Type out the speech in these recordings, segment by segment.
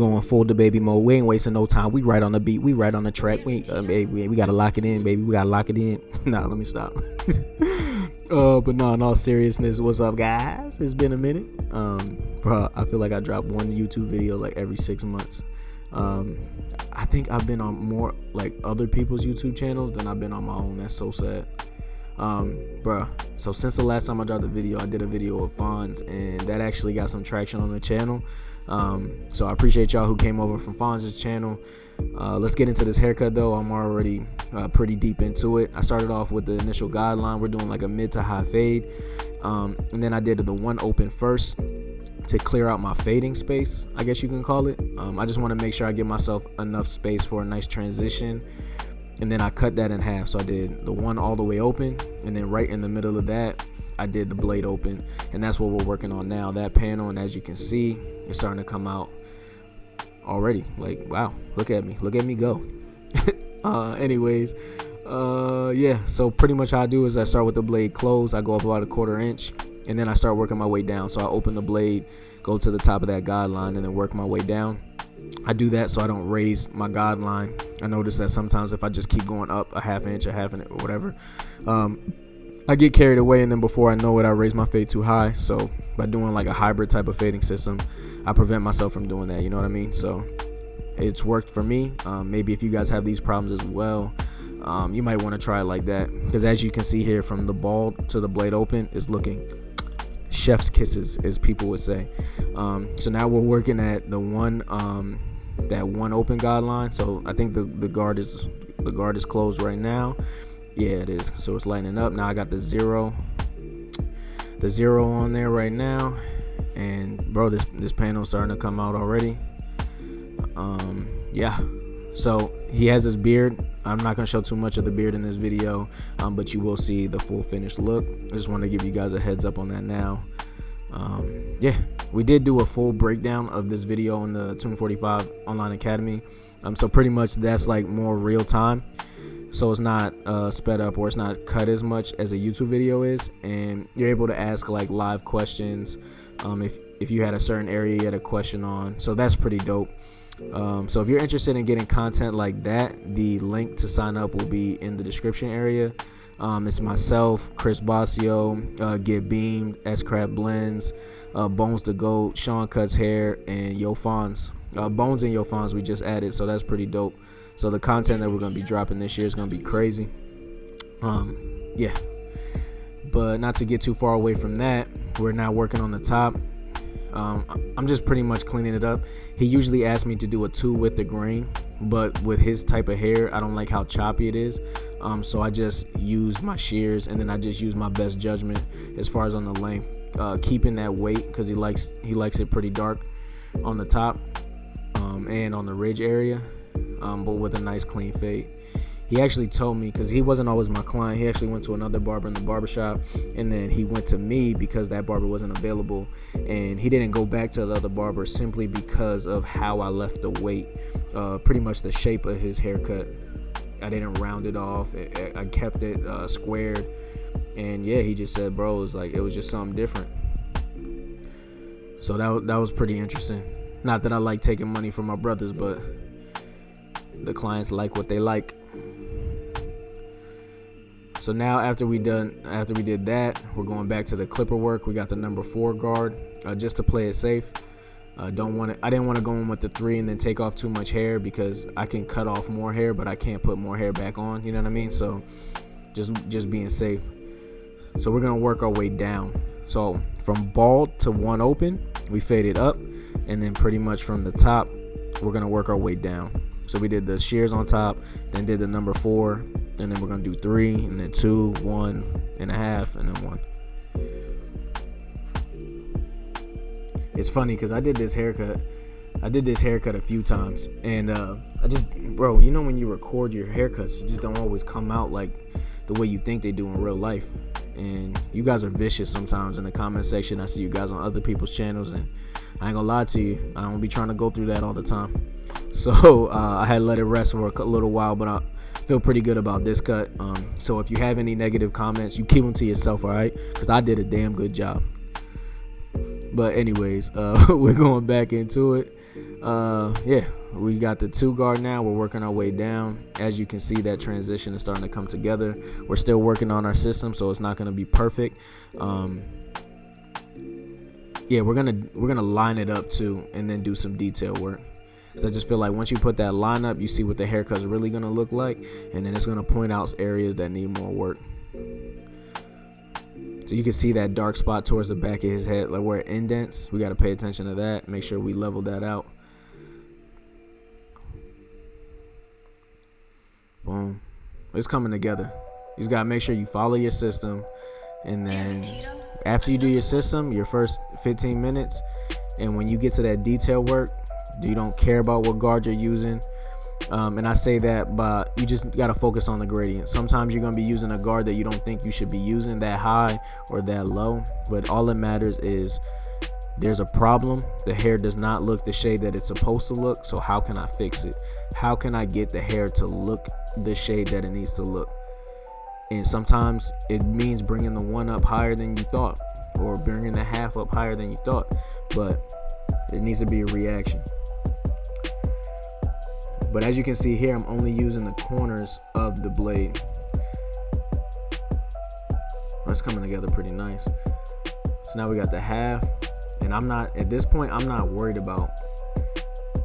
going full the baby mode. We ain't wasting no time. We right on the beat. We right on the track. We gotta lock it in, baby. We gotta lock it in. Nah, let me stop. But no, in all seriousness, what's up, guys? It's been a minute. Bro, I feel like I drop one YouTube video like every 6 months. I think I've been on more like other people's YouTube channels than I've been on my own. That's so sad. Bruh, so since the last time I dropped a video, I did a video of Fonz, and that actually got some traction on the channel. So I appreciate y'all who came over from Fonz's channel. Let's get into this haircut though. I'm already pretty deep into it. I started off with the initial guideline. We're doing like a mid to high fade, and then I did the one open first to clear out my fading space, I guess you can call it. I just want to make sure I give myself enough space for a nice transition, and then I cut that in half. So I did the one all the way open, and then right in the middle of that I did the blade open, and that's what we're working on now, that panel. And as you can see, it's starting to come out already. Like, wow, look at me go. Anyways, yeah, so pretty much how I do is I start with the blade closed. I go up about a 1/4 inch, and then I start working my way down. So I open the blade, go to the top of that guideline, and then work my way down. I do that so I don't raise my guideline. I notice that sometimes if I just keep going up a half inch, or whatever, I get carried away, and then before I know it, I raise my fade too high. So by doing like a hybrid type of fading system, I prevent myself from doing that, you know what I mean? So it's worked for me. Maybe if you guys have these problems as well, you might want to try it like that, because as you can see here, from the bald to the blade open is looking chef's kisses, as people would say. So now we're working at the one that one open guideline. So I think the guard is closed right now. Yeah, it is. So it's lightening up now. I got the zero on there right now, and bro, this panel is starting to come out already. Yeah, so he has his beard. I'm not gonna show too much of the beard in this video, but you will see the full finished look. I just want to give you guys a heads up on that now. Yeah, we did do a full breakdown of this video on the Tune 45 Online Academy. So pretty much that's like more real time. So it's not sped up, or it's not cut as much as a YouTube video is, and you're able to ask like live questions if you had a certain area you had a question on. So that's pretty dope. So if you're interested in getting content like that, the link to sign up will be in the description area. It's myself, Chris Basio, Get Beamed, S Crab Blends, Bones the Goat, Sean Cuts Hair, and Yo Fonz. Bones and Yo Fonz we just added, so that's pretty dope. So the content that we're going to be dropping this year is going to be crazy. Yeah. But not to get too far away from that, we're now working on the top. I'm just pretty much cleaning it up. He usually asks me to do a 2 with the grain, but with his type of hair, I don't like how choppy it is. So I just use my shears, and then I just use my best judgment as far as on the length, keeping that weight, because he likes it pretty dark on the top and on the ridge area. But with a nice clean fade. He actually told me, because he wasn't always my client, he actually went to another barber in the barbershop, and then he went to me because that barber wasn't available, and he didn't go back to the other barber simply because of how I left the weight, pretty much the shape of his haircut. I didn't round it off. I kept it squared, and yeah, he just said, bro, it was just something different. So that was pretty interesting. Not that I like taking money from my brothers, but the clients like what they like. So now after we did that, we're going back to the clipper work. We got the number 4 guard, just to play it safe. I didn't want to go in with the 3 and then take off too much hair, because I can cut off more hair, but I can't put more hair back on, you know what I mean? So just being safe. So we're gonna work our way down. So from bald to one open, we faded up, and then pretty much from the top, we're gonna work our way down. So we did the shears on top, then did the number 4, and then we're gonna do 3, and then 2, 1.5, and then 1. It's funny because I did this haircut a few times, and bro, you know when you record your haircuts, it just don't always come out like the way you think they do in real life. And you guys are vicious sometimes in the comment section. I see you guys on other people's channels, and I ain't gonna lie to you, I don't be trying to go through that all the time. So I had let it rest for a little while, but I feel pretty good about this cut. So if you have any negative comments, you keep them to yourself, all right? Because I did a damn good job. But anyways, we're going back into it. Yeah, we got the 2 guard now. We're working our way down. As you can see, that transition is starting to come together. We're still working on our system, so it's not going to be perfect. Yeah, we're gonna line it up too, and then do some detail work. So I just feel like once you put that line up, you see what the haircut's really gonna look like, and then it's gonna point out areas that need more work. So you can see that dark spot towards the back of his head, like where it indents. We got to pay attention to that. Make sure we level that out. Boom. It's coming together. You just got to make sure you follow your system. And then after you do your system, your first 15 minutes, and when you get to that detail work, you don't care about what guard you're using. And I say that, but you just got to focus on the gradient. Sometimes you're going to be using a guard that you don't think you should be using that high or that low. But all that matters is there's a problem. The hair does not look the shade that it's supposed to look. So how can I fix it? How can I get the hair to look the shade that it needs to look? And sometimes it means bringing the 1 up higher than you thought, or bringing the half up higher than you thought. But it needs to be a reaction. But as you can see here, I'm only using the corners of the blade. It's coming together pretty nice. So now we got the half, and at this point, I'm not worried about,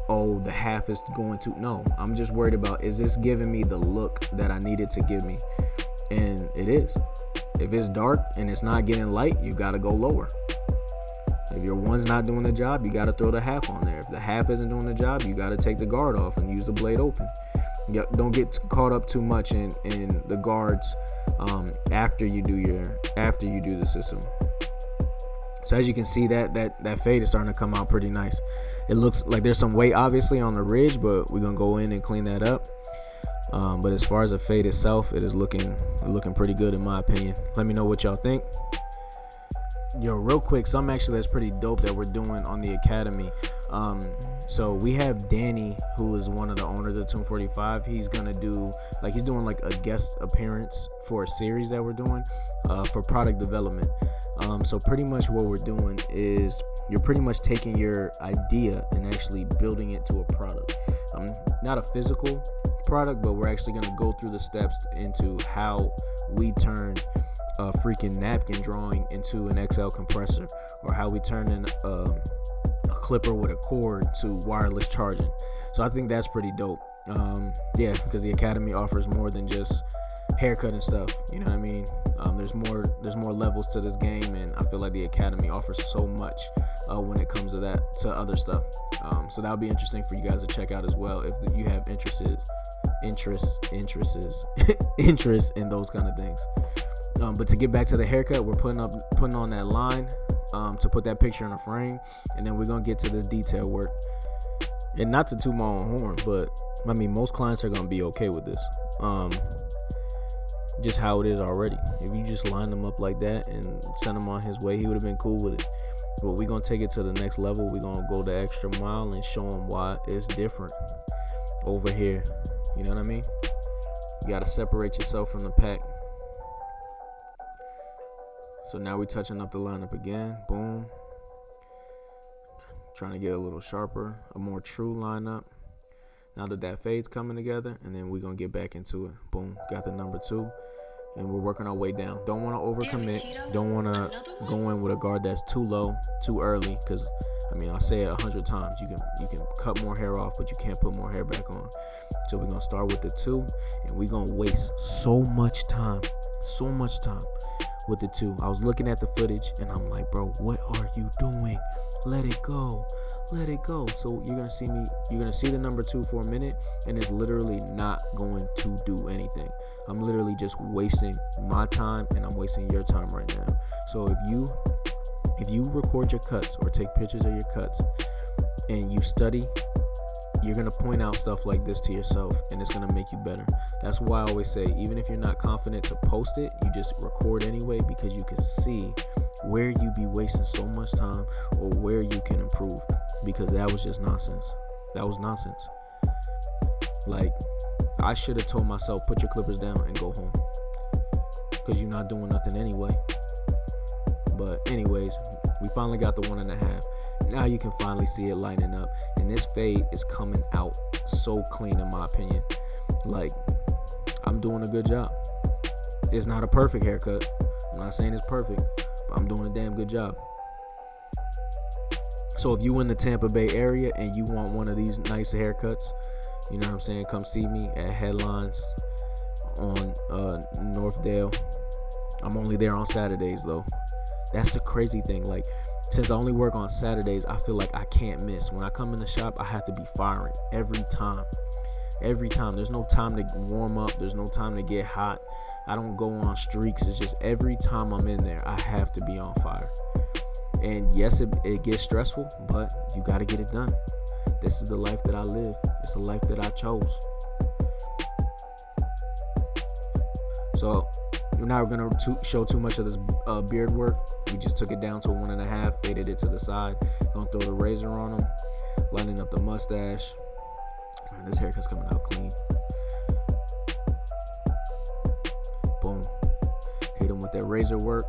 oh, the half is going to, no, I'm just worried about, is this giving me the look that I need it to give me? And it is. If it's dark and it's not getting light, you got to go lower. If your 1's not doing the job, you got to throw the half on there. If the half isn't doing the job, you got to take the guard off and use the blade open. Don't get caught up too much in the guards after you do the system. So as you can see, that fade is starting to come out pretty nice. It looks like there's some weight obviously on the ridge, but we're gonna go in and clean that up. But as far as the fade itself, it is looking pretty good in my opinion. Let me know what y'all think. Yo, real quick, something actually that's pretty dope that we're doing on the academy. So we have Danny, who is one of the owners of Tune 45. He's doing like a guest appearance for a series that we're doing for product development. So pretty much what we're doing is you're pretty much taking your idea and actually building it to a product. Not a physical product, but we're actually going to go through the steps into how we turn a freaking napkin drawing into an XL compressor, or how we turn in a clipper with a cord to wireless charging. So I think that's pretty dope. Yeah, because the academy offers more than just haircut and stuff, you know what I mean? There's more levels to this game, and I feel like the academy offers so much when it comes to other stuff. So that'll be interesting for you guys to check out as well if you have interest in those kind of things. But to get back to the haircut, we're putting on that line to put that picture in a frame, and then we're gonna get to this detail work. And not to toot my own horn, but I mean most clients are gonna be okay with this. Just how it is already. If you just line them up like that and send him on his way, he would have been cool with it. But we're gonna take it to the next level. We're gonna go the extra mile and show him why it's different over here. You know what I mean? You gotta separate yourself from the pack. So now we're touching up the lineup again. Boom. Trying to get a little sharper, a more true lineup. Now that fade's coming together, and then we're going to get back into it. Boom. Got the number 2. And we're working our way down. Don't want to overcommit. Don't want to go in with a guard that's too low, too early. Because, I mean, I'll say it 100 times. You can cut more hair off, but you can't put more hair back on. So we're going to start with the 2. And we're going to waste so much time with the 2. I was looking at the footage and I'm like, bro, what are you doing? Let it go. So you're gonna see the number 2 for a minute, and it's literally not going to do anything. I'm literally just wasting my time, and I'm wasting your time right now. So if you record your cuts or take pictures of your cuts and you study, you're going to point out stuff like this to yourself, and it's going to make you better. That's why I always say, even if you're not confident to post it, you just record anyway, because you can see where you be wasting so much time or where you can improve, because that was just nonsense. That was nonsense. Like, I should have told myself, put your clippers down and go home, because you're not doing nothing anyway. But anyways, we finally got the 1.5. Now you can finally see it lighting up, and this fade is coming out so clean in my opinion. Like, I'm doing a good job. It's not a perfect haircut. I'm not saying it's perfect, but I'm doing a damn good job. So if you in the Tampa Bay area and you want one of these nice haircuts, you know what I'm saying, come see me at Headlines on Northdale. I'm only there on Saturdays though. That's the crazy thing. Like, since I only work on Saturdays, I feel like I can't miss. When I come in the shop, I have to be firing every time. Every time. There's no time to warm up. There's no time to get hot. I don't go on streaks. It's just every time I'm in there, I have to be on fire. And yes, it gets stressful, but you got to get it done. This is the life that I live. It's the life that I chose. So we're not going to show too much of this beard work. We just took it down to a 1.5, faded it to the side. Gonna throw the razor on them, lining up the mustache. Man, this haircut's coming out clean. Boom. Hit him with that razor work.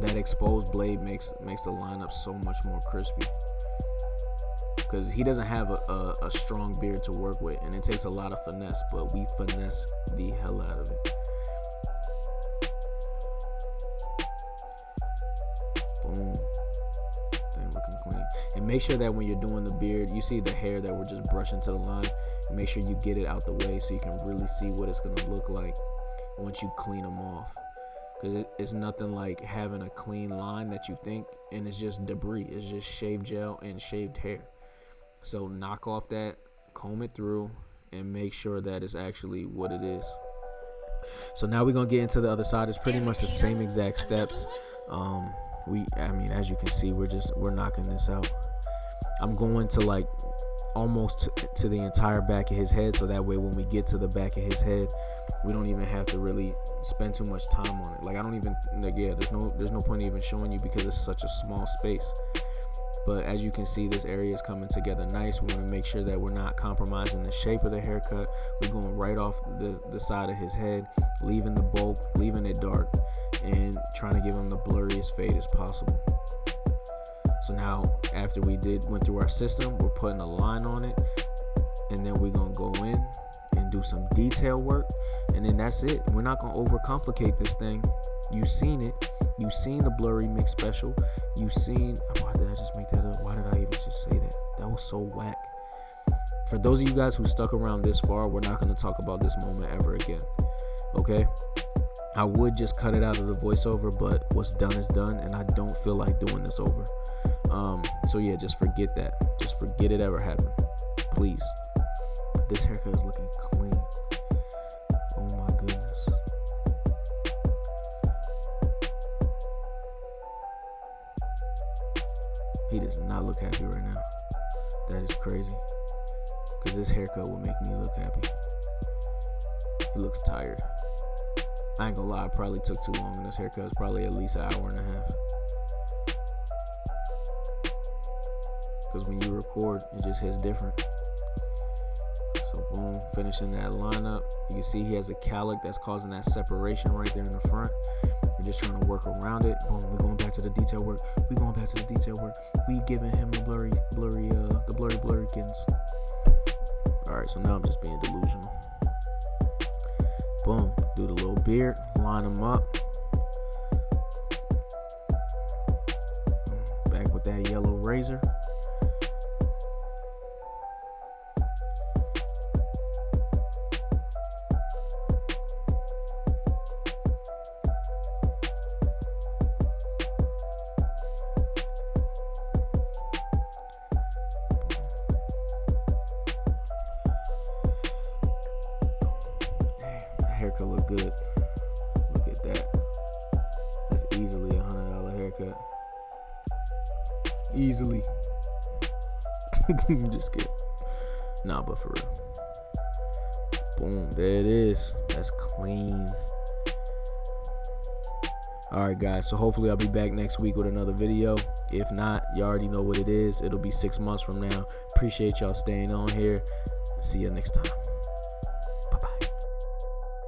That exposed blade makes the lineup so much more crispy, because he doesn't have a strong beard to work with, and it takes a lot of finesse, but we finesse the hell out of it. Boom. Thing looking clean. And make sure that when you're doing the beard, you see the hair that we're just brushing to the line, and make sure you get it out the way so you can really see what it's going to look like once you clean them off. Because it's nothing like having a clean line that you think, and it's just debris. It's just shaved gel and shaved hair. So knock off that, comb it through, and make sure that it's actually what it is. So now we're going to get into the other side. It's pretty much the same exact steps. As you can see, we're knocking this out. I'm going to like almost to the entire back of his head, so that way when we get to the back of his head, we don't even have to really spend too much time on it. Like, I don't even there's no point in even showing you, because it's such a small space. But as you can see, this area is coming together nice. We want to make sure that we're not compromising the shape of the haircut. We're going right off the side of his head, leaving the bulk, leaving it dark, and trying to give him the blurriest fade as possible. So now, after we went through our system, we're putting a line on it, and then we're going to go in and do some detail work, and then that's it. We're not going to overcomplicate this thing. You've seen it. You've seen the blurry mix special. You've seen, why did I just make that up? Why did I even just say that? That was so whack. For those of you guys who stuck around this far, we're not going to talk about this moment ever again. Okay? I would just cut it out of the voiceover, but what's done is done, and I don't feel like doing this over. So yeah, just forget that. Just forget it ever happened, please. This haircut is looking clean. Oh my goodness. He does not look happy right now. That is crazy, because this haircut will make me look happy. He looks tired. I ain't gonna lie, I probably took too long, and this haircut is probably at least an hour and a half. Because when you record, it just hits different. So boom, finishing that lineup. You can see he has a cowlick that's causing that separation right there in the front. We're just trying to work around it. Boom, we're going back to the detail work. We giving him the blurry kittens. All right, so now I'm just being delusional. Boom, do the little beard, line them up. Back with that yellow razor. Haircut look good. Look at that. That's easily $100 haircut. Easily. Just kidding. Nah, but for real. Boom, there it is. That's clean. All right, guys. So hopefully I'll be back next week with another video. If not, you already know what it is. It'll be 6 months from now. Appreciate y'all staying on here. See you next time.